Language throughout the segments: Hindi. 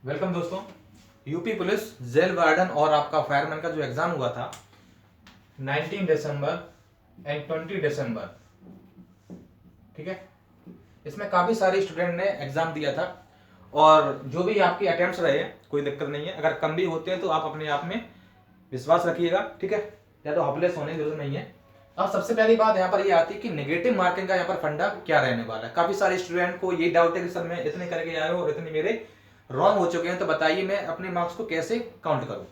वेलकम दोस्तों। यूपी पुलिस जेल वार्डन और आपका फायरमैन का जो एग्जाम हुआ था 19 दिसंबर एंड 20 दिसंबर, ठीक है, इसमें काफी सारे स्टूडेंट ने एग्जाम दिया था और जो भी आपके अटेम्प्ट्स रहे कोई दिक्कत नहीं है। अगर कम भी होते हैं तो आप अपने आप में विश्वास रखिएगा, ठीक है, या तो हॉपलेस होने की जरूरत नहीं है। अब सबसे पहली बात यहाँ पर ये आती है कि नेगेटिव मार्किंग का यहाँ पर फंडा क्या रहने वाला है। काफी सारे स्टूडेंट को ये डाउट है कि सर मैं इतने करके आया हूँ और इतने मेरे रॉन्ग हो चुके हैं, तो बताइए मैं अपने मार्क्स को कैसे काउंट करूं।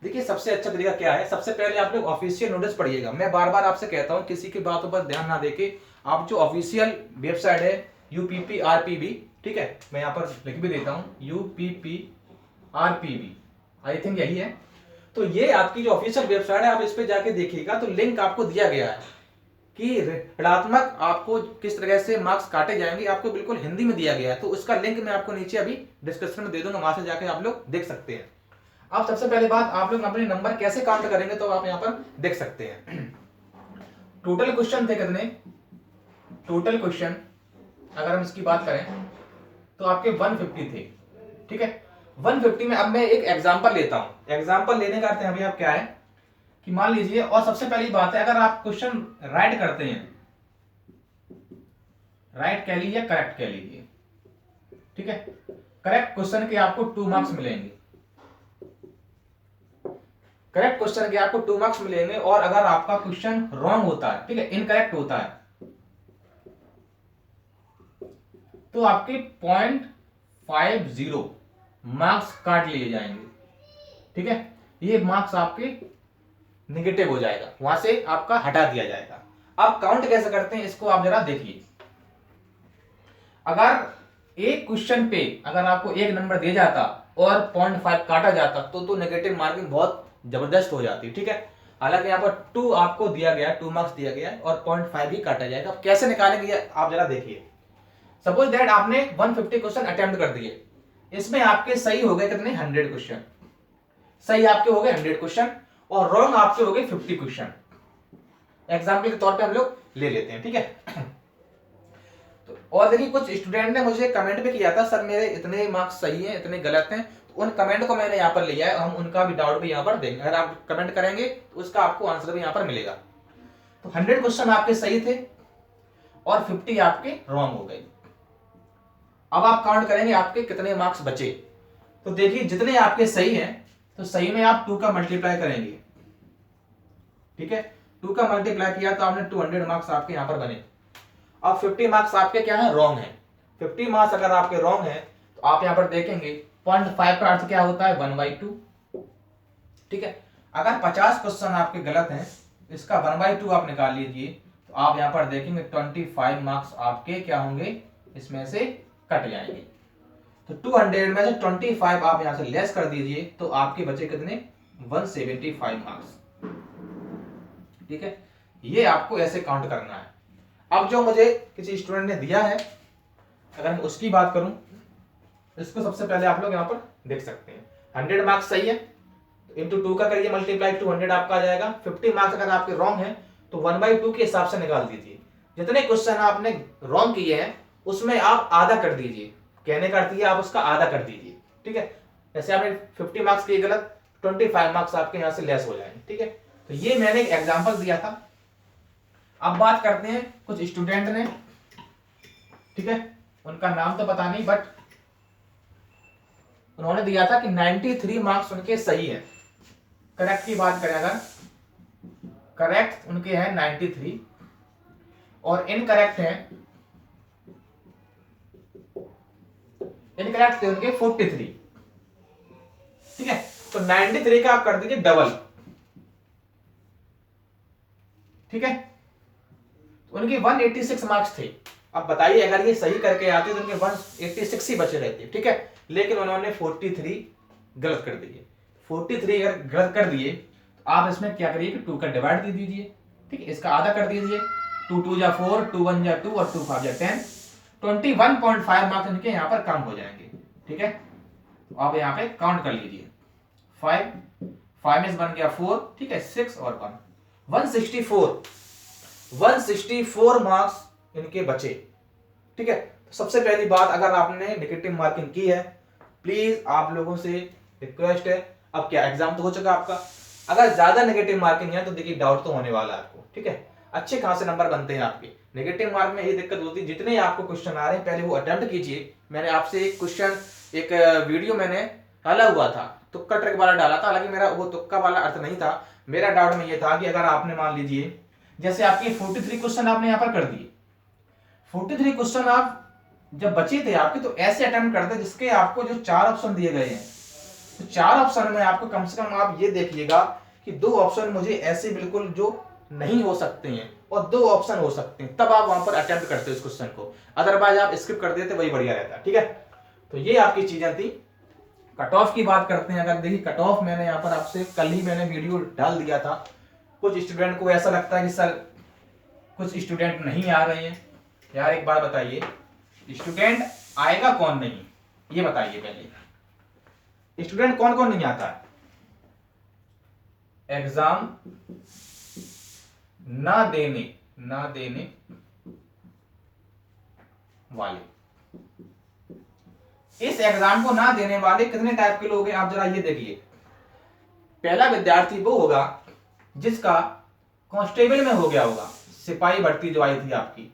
देखिए सबसे अच्छा तरीका क्या है, सबसे पहले आप लोग ऑफिशियल नोटिस पढ़िएगा। मैं बार बार आपसे कहता हूं किसी की बातों पर ध्यान ना देके आप जो ऑफिशियल वेबसाइट है UPPRPB, ठीक है, मैं यहाँ पर लिख भी देता हूं UPPRPB, आई थिंक यही है। तो ये आपकी जो ऑफिशियल वेबसाइट है आप इस पे जाके देखिएगा, तो लिंक आपको दिया गया है कि ऋणात्मक आपको किस तरह से मार्क्स काटे जाएंगे, आपको बिल्कुल हिंदी में दिया गया है। तो उसका लिंक मैं आपको नीचे अभी डिस्क्रिप्शन में दे दूंगा, वहां से जाके आप लोग देख सकते हैं। अब सबसे पहले बात, आप लोग अपने नंबर कैसे काउंट करेंगे तो आप यहां पर देख सकते हैं। टोटल क्वेश्चन थे कितने, टोटल क्वेश्चन अगर हम इसकी बात करें तो आपके 150 थे, ठीक है। 150 में अब मैं एक एग्जांपल लेता हूं। एग्जांपल लेने का अर्थ अभी आप क्या है कि मान लीजिए, और सबसे पहली बात है, अगर आप क्वेश्चन राइट करते हैं, राइट कह लीजिए करेक्ट कह लीजिए, ठीक है, करेक्ट क्वेश्चन के आपको 2 मार्क्स मिलेंगे। करेक्ट क्वेश्चन के आपको 2 मार्क्स मिलेंगे। और अगर आपका क्वेश्चन रॉन्ग होता है, ठीक है, इनकरेक्ट होता है, तो आपके 0.50 मार्क्स काट लिए जाएंगे, ठीक है। ये मार्क्स आपके नेगेटिव हो जाएगा, वहां से आपका हटा दिया जाएगा। अब काउंट कैसे करते हैं इसको आप जरा देखिए। अगर एक क्वेश्चन पे अगर आपको 1 नंबर दिया जाता और 0.5 काटा जाता तो नेगेटिव मार्किंग बहुत जबरदस्त हो जाती, ठीक है। हालांकि यहाँ पर 2 आपको दिया गया, 2 मार्क्स दिया गया और 0.5 भी काटा जाएगा। अब कैसे निकालेंगे ये आप जरा देखिए। सपोज दैट आपने 150 क्वेश्चन अटेम्प्ट कर दिए, इसमें आपके सही हो गए कितने, 100 क्वेश्चन सही आपके हो गए 100 क्वेश्चन, और रॉन्ग आपके हो गए 50 क्वेश्चन। एग्जाम्पल के तौर पे हम लोग ले लेते हैं, ठीक है। तो और देखिए कुछ स्टूडेंट ने मुझे कमेंट भी किया था, सर मेरे इतने मार्क्स सही हैं इतने गलत हैं, तो उन कमेंट को मैंने यहाँ पर लिया है, हम उनका भी डाउट भी यहाँ पर देंगे। अगर आप कमेंट करेंगे तो उसका आपको आंसर भी यहाँ पर मिलेगा। तो 100 क्वेश्चन आपके सही थे और 50 आपके रॉन्ग हो गए। अब आप काउंट करेंगे आपके कितने मार्क्स बचे। तो देखिए जितने आपके सही हैं, तो सही में आप 2 का मल्टीप्लाई करेंगे, ठीक है। 2 का मल्टीप्लाई किया तो आपने 200 मार्क्स आपके यहाँ पर बने। अब 50 मार्क्स आपके क्या है, रॉन्ग है। 50 मार्क्स अगर आपके रॉन्ग है तो आप यहां पर देखेंगे 0.5 का अर्थ क्या होता है, 1/2, ठीक है। अगर 50 क्वेश्चन आपके गलत हैं, इसका 1/2 आप निकाल लीजिए, तो आप यहां पर देखेंगे 25 मार्क्स आपके क्या होंगे, इसमें से कट जाएंगे। तो 200 में से 25 आप यहां से लेस कर दीजिए, तो आपके बचे कितने, 175 मार्क्स, ठीक है। ये आपको ऐसे काउंट करना है। अब जो मुझे किसी स्टूडेंट ने दिया है, अगर मैं उसकी बात करूं, इसको सबसे पहले आप लोग यहां पर देख सकते हैं। 100 मार्क्स सही है, इंटू 2 का करिए मल्टीप्लाई, 200 आपका आ जाएगा। 50 मार्क्स अगर आपके रॉन्ग है तो 1/2 के हिसाब से निकाल दीजिए। जितने क्वेश्चन आपने रॉन्ग किए हैं उसमें आप आधा कर दीजिए, कहने का अर्थ आप उसका आधा कर दीजिए, ठीक है। जैसे आपने 50 मार्क्स किए गलत, 25 मार्क्स आपके यहां से लेस हो जाएंगे, ठीक है। तो ये मैंने एक एग्जाम्पल दिया था। अब बात करते हैं कुछ स्टूडेंट ने, ठीक है, उनका नाम तो पता नहीं, बट उन्होंने दिया था कि 93 मार्क्स उनके सही है। करेक्ट की बात करें अगर, करेक्ट उनके हैं 93 और इनकरेक्ट है, इनकरेक्ट थे उनके 43, ठीक है। तो 93 का आप कर दीजिए डबल, ठीक है। तो उनके 186 मार्क्स थे। अब बताइए अगर ये सही करके आते तो उनके 186 ही बचे रहते, ठीक है। लेकिन उन्होंने 43 गलत कर दिए। 43 अगर गलत कर दिए तो आप इसमें क्या करिए कि 2 का डिवाइड दे दीजिए, ठीक है, इसका आधा कर दीजिए। 2 2 जा 4, 2 1 जा 2 और 2 5 जा 10, 21.5 मार्क्स इनके यहाँ पर कम हो जाएंगे, ठीक है। तो आप यहाँ पे काउंट कर लीजिए, 5 में से बन गया 4, ठीक है, 6 और 1, 164 मार्क्स इनके बचे, ठीक है। तो सबसे पहली बात, अगर आपने नेगेटिव मार्किंग की है प्लीज आप लोगों से रिक्वेस्ट है, अब क्या एग्जाम तो हो चुका आपका, अगर ज्यादा नेगेटिव मार्किंग है तो देखिए डाउट तो होने वाला है आपको, ठीक है, अच्छे खासे नंबर बनते हैं आपके। नेगेटिव मार्क में ये दिक्कत होती है, जितने आपको क्वेश्चन आ रहे हैं पहले वो अटेम्प्ट कीजिए। मैंने आपसे एक क्वेश्चन, एक वीडियो मैंने डाला हुआ था, तुक्का ट्रिक वाला डाला था, हालांकि मेरा वो तुक्का वाला अर्थ नहीं था। मेरा डाउट में ये था कि अगर आपने मान लीजिए जैसे आपके 43 क्वेश्चन आपने यहाँ पर कर दिए, 43 क्वेश्चन आप जब बचे थे आपके, तो ऐसे अटेम्प्ट करते जिसके आपको जो 4 ऑप्शन दिए गए हैं, तो 4 ऑप्शन में आपको कम से कम आप ये देखिएगा कि 2 ऑप्शन मुझे ऐसे बिल्कुल जो नहीं हो सकते हैं और 2 ऑप्शन हो सकते हैं, तब आप वहां पर अटेम्प्ट करते हो इस क्वेश्चन को, अदरवाइज आप स्किप कर देते वही बढ़िया रहता, ठीक है। तो ये आपकी चीजें थी। कट ऑफ की बात करते हैं, अगर देखिए कट ऑफ मैंने यहाँ पर आपसे कल ही मैंने वीडियो डाल दिया था। कुछ स्टूडेंट को ऐसा लगता है कि सर कुछ स्टूडेंट नहीं आ रहे हैं, यार एक बात बताइए, स्टूडेंट आएगा कौन नहीं, ये बताइए पहले, स्टूडेंट कौन कौन नहीं आता है एग्जाम ना देने वाले। इस एग्जाम को ना देने वाले कितने टाइप के लोग हैं आप जरा ये देखिए। पहला विद्यार्थी वो होगा जिसका कांस्टेबल में हो गया होगा, सिपाही भर्ती जो आई थी आपकी,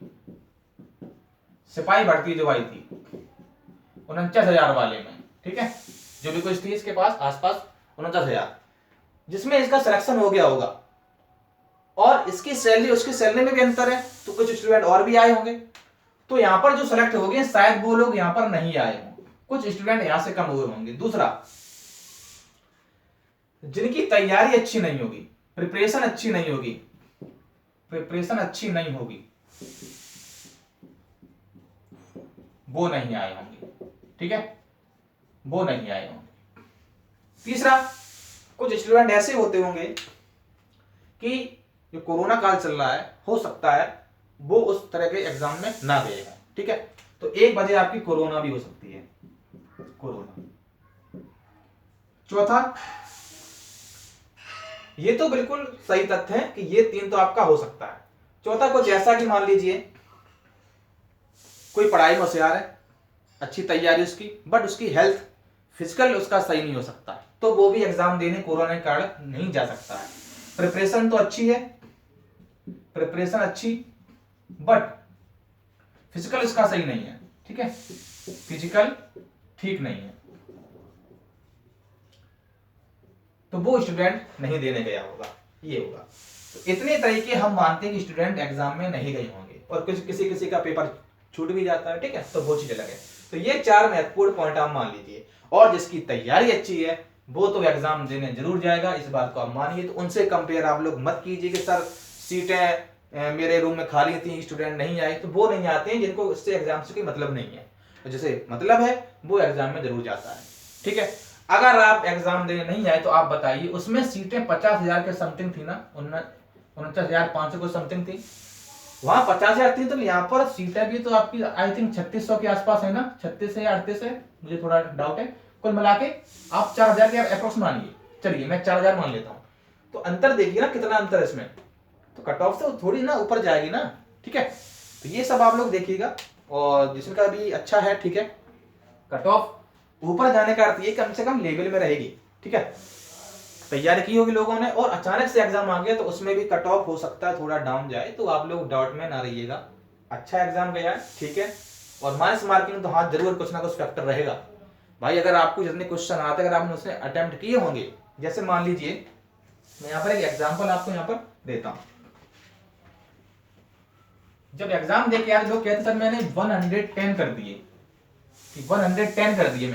सिपाही भर्ती जो आई थी 49,000 वाले में, ठीक है, जो भी कुछ थी इसके पास आसपास 49,000, जिसमें इसका सिलेक्शन हो गया होगा और इसकी सैलरी उसकी सैलरी में भी अंतर है, तो कुछ स्टूडेंट और भी आए होंगे, तो यहां पर जो सेलेक्ट हो गए शायद वो लोग यहां पर नहीं आए हों, कुछ स्टूडेंट यहां से कम हुए होंगे। दूसरा, जिनकी तैयारी अच्छी नहीं होगी, प्रिपरेशन अच्छी नहीं होगी, वो नहीं आए होंगे, ठीक है, वो नहीं आए होंगे। तीसरा, कुछ स्टूडेंट ऐसे होते होंगे कि जो कोरोना काल चल रहा है, हो सकता है वो उस तरह के एग्जाम में ना गए हैं, ठीक है, तो एक वजह आपकी कोरोना भी हो सकती है, कोरोना। चौथा, ये तो बिल्कुल सही तथ्य है कि ये 3 तो आपका हो सकता है। चौथा, कुछ ऐसा कि मान लीजिए कोई पढ़ाई में होशियार है, अच्छी तैयारी उसकी, बट उसकी हेल्थ फिजिकल उसका सही नहीं हो सकता, तो वो भी एग्जाम देने कोरोना के कारण नहीं जा सकता है। प्रिपरेशन तो अच्छी है, प्रिपरेशन अच्छी, बट फिजिकल इसका सही नहीं है, ठीक है, फिजिकल ठीक नहीं है, तो वो स्टूडेंट नहीं देने गया होगा, ये होगा। तो इतने तरीके हम मानते हैं कि स्टूडेंट एग्जाम में नहीं गए होंगे, और कुछ किसी का पेपर छूट भी जाता है, ठीक है, तो वो चीजें लगे। तो ये 4 महत्वपूर्ण पॉइंट आप मान लीजिए, और जिसकी तैयारी अच्छी है वो तो एग्जाम देने जरूर जाएगा, इस बात को आप मानिए। तो उनसे कंपेयर आप लोग मत कीजिए कि सर सीटें मेरे रूम में खाली थी, स्टूडेंट नहीं आए, तो वो नहीं आते हैं जिनको इससे एग्जाम से कोई मतलब नहीं है, तो जैसे मतलब है वो एग्जाम में जरूर जाता है, ठीक है। अगर आप एग्जाम देने नहीं आए तो आप बताइए, उसमें सीटें 50,000 के समथिंग थी ना, 49,500 को समथिंग थी, वहां 50,000 थी, तो यहाँ पर सीटें भी तो आपकी आई थिंक 3600 के आसपास है ना, 36 है या 38 है, मुझे थोड़ा डाउट है, कुल मिला के आप 4,000 के अप्रोक्स मानिए, चलिए मैं 4,000 मान लेता हूँ, तो अंतर देखिए ना कितना अंतर है इसमें, तो कट ऑफ से थोड़ी ना ऊपर जाएगी ना, ठीक है। तो ये सब आप लोग देखिएगा, और जिसका भी अच्छा है, ठीक है, कट ऑफ ऊपर जाने का अर्थ ये कम से कम लेवल में रहेगी, ठीक है, तैयारी की होगी लोगों ने, और अचानक से एग्जाम आ गया तो उसमें भी कट ऑफ हो सकता है थोड़ा डाउन जाए, तो आप लोग डाउट में ना रहिएगा, अच्छा एग्जाम गया है, ठीक है। और माइनस मार्किंग तो हाँ जरूर कुछ ना कुछ फैक्टर रहेगा भाई, अगर आपको जितने क्वेश्चन आते अगर आपने उसने अटेम्प्ट किए होंगे, जैसे मान लीजिए मैं यहाँ पर एक एग्जाम्पल आपको यहाँ पर देता हूँ। जब एग्जाम देके आए लोग कहते सर मैंने 110 कर दिए, 110 कर दिए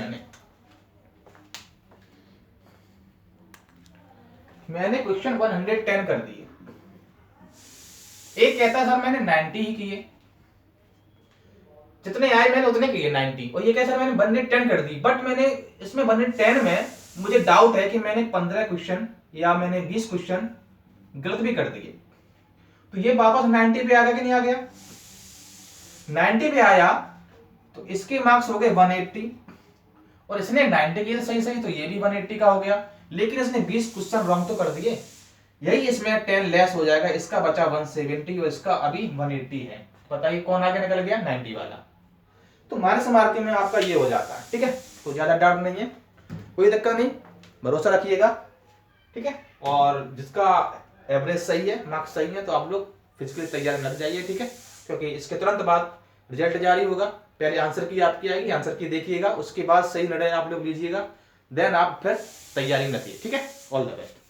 मैंने क्वेश्चन 110 कर दिए, एक कहता है सर मैंने 90 ही किए, जितने आए मैंने उतने किए 90, और ये कहता सर मैंने 110 कर दी, बट मैंने इसमें 110 में मुझे डाउट है कि मैंने 15 क्वेश्चन या मैंने 20 क्वेश्चन गलत भी कर दिए, तो ये वापस 90 पे आ गया कि नहीं आ गया, 90 पे आया तो इसके मार्क्स हो गए 180, और इसने 90 किए सही सही, तो ये भी 180 का हो गया, लेकिन इसने 20 क्वेश्चन रॉन्ग तो कर दिए, यही इसमें 10 लेस हो जाएगा, इसका बचा 170 और इसका अभी 180 है, बताइए कौन आगे निकल गया, 90 वाला। तो माइनस मार्किंग में आपका ये हो जाता है, ठीक है। तो ज्यादा डाउट नहीं है, कोई दिक्कत नहीं, भरोसा रखिएगा, ठीक है। और जिसका एवरेज सही है, मार्क्स सही है, तो आप लोग फिजिकली तैयारी लग जाइए, ठीक है। क्योंकि इसके तुरंत बाद रिजल्ट जारी होगा, पहले आंसर की आपकी आएगी, आंसर की देखिएगा, उसके बाद सही निर्णय आप लोग लीजिएगा, देन आप फिर तैयारी में लगिए, ठीक है। All the best.